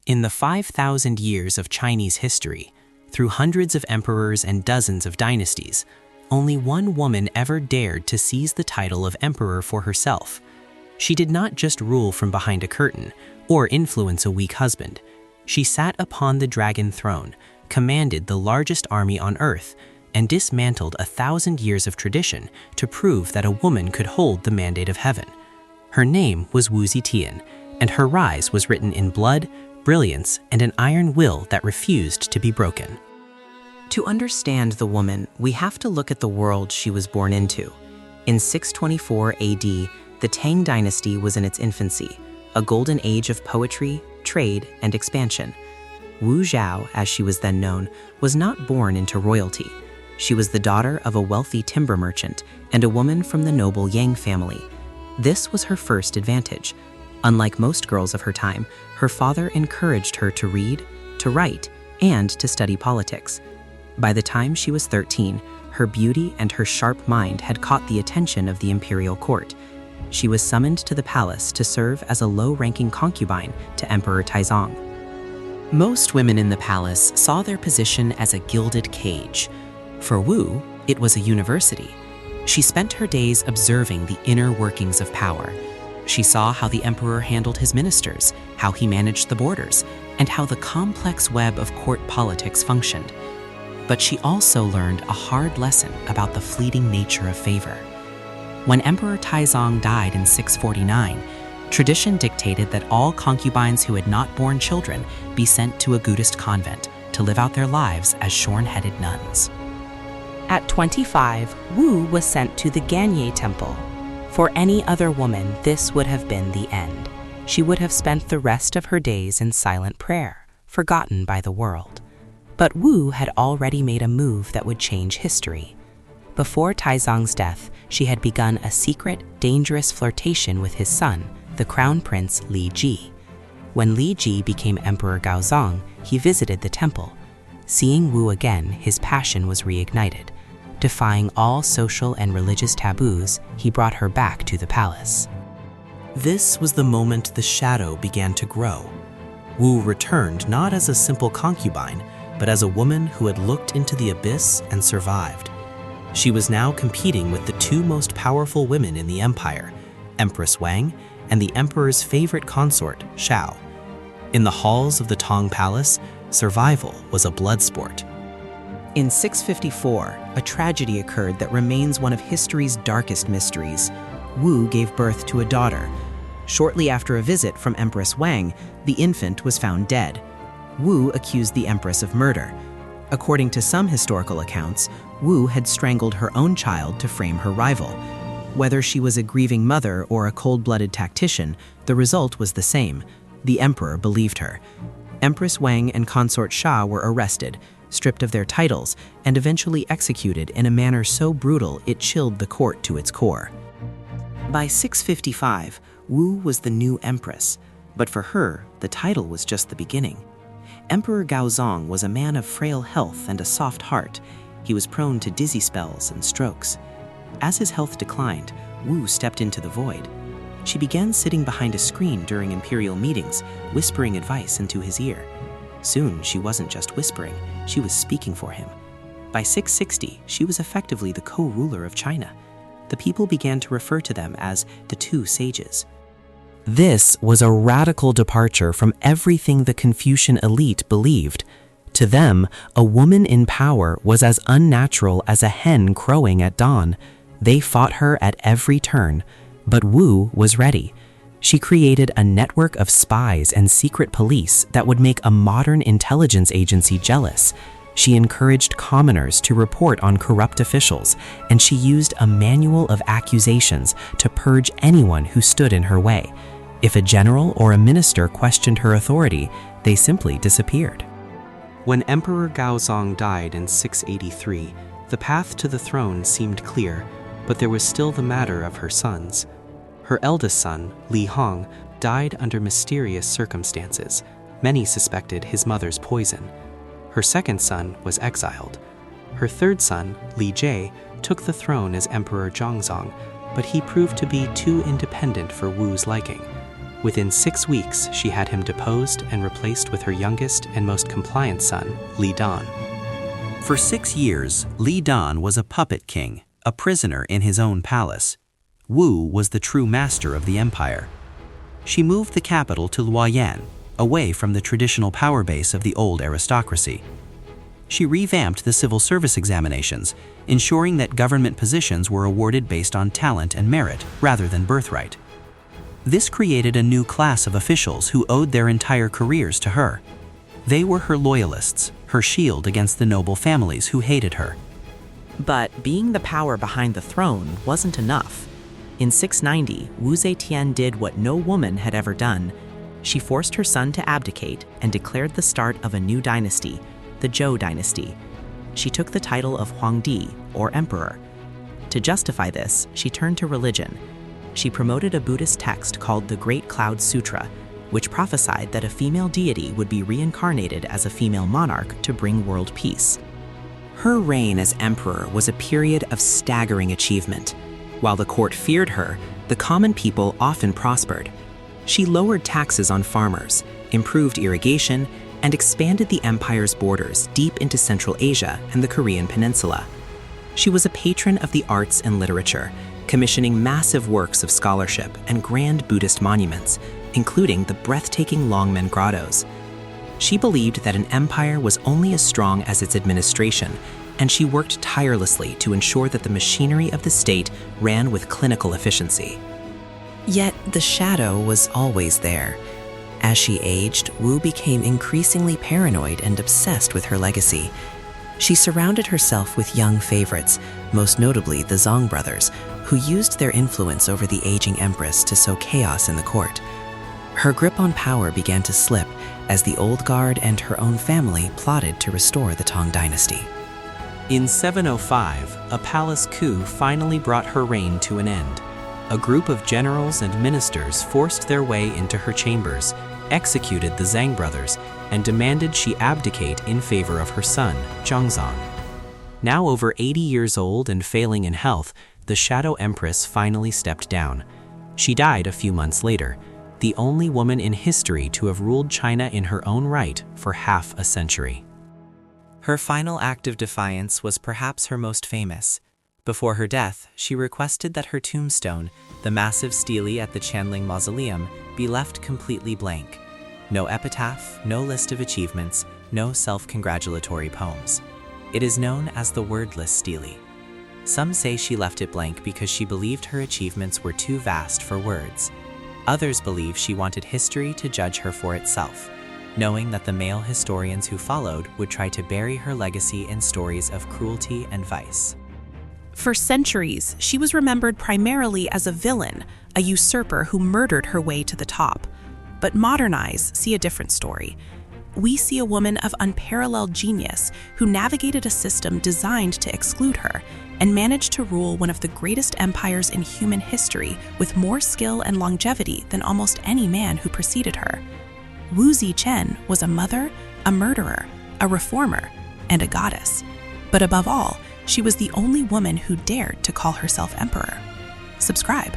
In the 5,000 years of Chinese history, through hundreds of emperors and dozens of dynasties, only one woman ever dared to seize the title of emperor for herself. She did not just rule from behind a curtain or influence a weak husband. She sat upon the dragon throne, commanded the largest army on earth, and dismantled 1,000 years of tradition to prove that a woman could hold the mandate of heaven. Her name was Wu Zetian, and her rise was written in blood, brilliance, and an iron will that refused to be broken. To understand the woman, we have to look at the world she was born into. In 624 AD, the Tang dynasty was in its infancy, a golden age of poetry, trade, and expansion. Wu Zhao, as she was then known, was not born into royalty. She was the daughter of a wealthy timber merchant and a woman from the noble Yang family. This was her first advantage. Unlike most girls of her time, her father encouraged her to read, to write, and to study politics. By the time she was 13, her beauty and her sharp mind had caught the attention of the imperial court. She was summoned to the palace to serve as a low-ranking concubine to Emperor Taizong. Most women in the palace saw their position as a gilded cage. For Wu, it was a university. She spent her days observing the inner workings of power. She saw how the emperor handled his ministers, how he managed the borders, and how the complex web of court politics functioned. But she also learned a hard lesson about the fleeting nature of favor. When Emperor Taizong died in 649, tradition dictated that all concubines who had not borne children be sent to a Buddhist convent to live out their lives as shorn-headed nuns. At 25, Wu was sent to the Ganye Temple. For any other woman, this would have been the end. She would have spent the rest of her days in silent prayer, forgotten by the world. But Wu had already made a move that would change history. Before Taizong's death, she had begun a secret, dangerous flirtation with his son, the crown prince Li Ji. When Li Ji became Emperor Gaozong, he visited the temple. Seeing Wu again, his passion was reignited. Defying all social and religious taboos, he brought her back to the palace. This was the moment the shadow began to grow. Wu returned not as a simple concubine, but as a woman who had looked into the abyss and survived. She was now competing with the two most powerful women in the empire, Empress Wang and the emperor's favorite consort, Shao. In the halls of the Tang Palace, survival was a blood sport. In 654, a tragedy occurred that remains one of history's darkest mysteries. Wu gave birth to a daughter. Shortly after a visit from Empress Wang, the infant was found dead. Wu accused the Empress of murder. According to some historical accounts, Wu had strangled her own child to frame her rival. Whether she was a grieving mother or a cold-blooded tactician, the result was the same. The emperor believed her. Empress Wang and consort Xia were arrested, stripped of their titles, and eventually executed in a manner so brutal it chilled the court to its core. By 655, Wu was the new empress, but for her, the title was just the beginning. Emperor Gaozong was a man of frail health and a soft heart. He was prone to dizzy spells and strokes. As his health declined, Wu stepped into the void. She began sitting behind a screen during imperial meetings, whispering advice into his ear. Soon, she wasn't just whispering, she was speaking for him. By 660, she was effectively the co-ruler of China. The people began to refer to them as the two sages. This was a radical departure from everything the Confucian elite believed. To them, a woman in power was as unnatural as a hen crowing at dawn. They fought her at every turn, but Wu was ready. She created a network of spies and secret police that would make a modern intelligence agency jealous. She encouraged commoners to report on corrupt officials, and she used a manual of accusations to purge anyone who stood in her way. If a general or a minister questioned her authority, they simply disappeared. When Emperor Gaozong died in 683, the path to the throne seemed clear, but there was still the matter of her sons. Her eldest son, Li Hong, died under mysterious circumstances. Many suspected his mother's poison. Her second son was exiled. Her third son, Li Jie, took the throne as Emperor Zhongzong, but he proved to be too independent for Wu's liking. Within 6 weeks, she had him deposed and replaced with her youngest and most compliant son, Li Dan. For 6 years, Li Dan was a puppet king, a prisoner in his own palace. Wu was the true master of the empire. She moved the capital to Luoyang, away from the traditional power base of the old aristocracy. She revamped the civil service examinations, ensuring that government positions were awarded based on talent and merit rather than birthright. This created a new class of officials who owed their entire careers to her. They were her loyalists, her shield against the noble families who hated her. But being the power behind the throne wasn't enough. In 690, Wu Zetian did what no woman had ever done. She forced her son to abdicate and declared the start of a new dynasty, the Zhou dynasty. She took the title of Huangdi, or emperor. To justify this, she turned to religion. She promoted a Buddhist text called the Great Cloud Sutra, which prophesied that a female deity would be reincarnated as a female monarch to bring world peace. Her reign as emperor was a period of staggering achievement. While the court feared her, the common people often prospered. She lowered taxes on farmers, improved irrigation, and expanded the empire's borders deep into Central Asia and the Korean peninsula. She was a patron of the arts and literature, commissioning massive works of scholarship and grand Buddhist monuments, including the breathtaking Longmen grottos. She believed that an empire was only as strong as its administration, and she worked tirelessly to ensure that the machinery of the state ran with clinical efficiency. Yet the shadow was always there. As she aged, Wu became increasingly paranoid and obsessed with her legacy. She surrounded herself with young favorites, most notably the Zong brothers, who used their influence over the aging empress to sow chaos in the court. Her grip on power began to slip as the old guard and her own family plotted to restore the Tang dynasty. In 705, a palace coup finally brought her reign to an end. A group of generals and ministers forced their way into her chambers, executed the Zhang brothers, and demanded she abdicate in favor of her son, Zhongzong. Now over 80 years old and failing in health, the Shadow Empress finally stepped down. She died a few months later, the only woman in history to have ruled China in her own right for half a century. Her final act of defiance was perhaps her most famous. Before her death, she requested that her tombstone, the massive stele at the Qianling Mausoleum, be left completely blank. No epitaph, no list of achievements, no self-congratulatory poems. It is known as the wordless stele. Some say she left it blank because she believed her achievements were too vast for words. Others believe she wanted history to judge her for itself, knowing that the male historians who followed would try to bury her legacy in stories of cruelty and vice. For centuries, she was remembered primarily as a villain, a usurper who murdered her way to the top. But modern eyes see a different story. We see a woman of unparalleled genius who navigated a system designed to exclude her and managed to rule one of the greatest empires in human history with more skill and longevity than almost any man who preceded her. Wu Zetian was a mother, a murderer, a reformer, and a goddess. But above all, she was the only woman who dared to call herself emperor. Subscribe.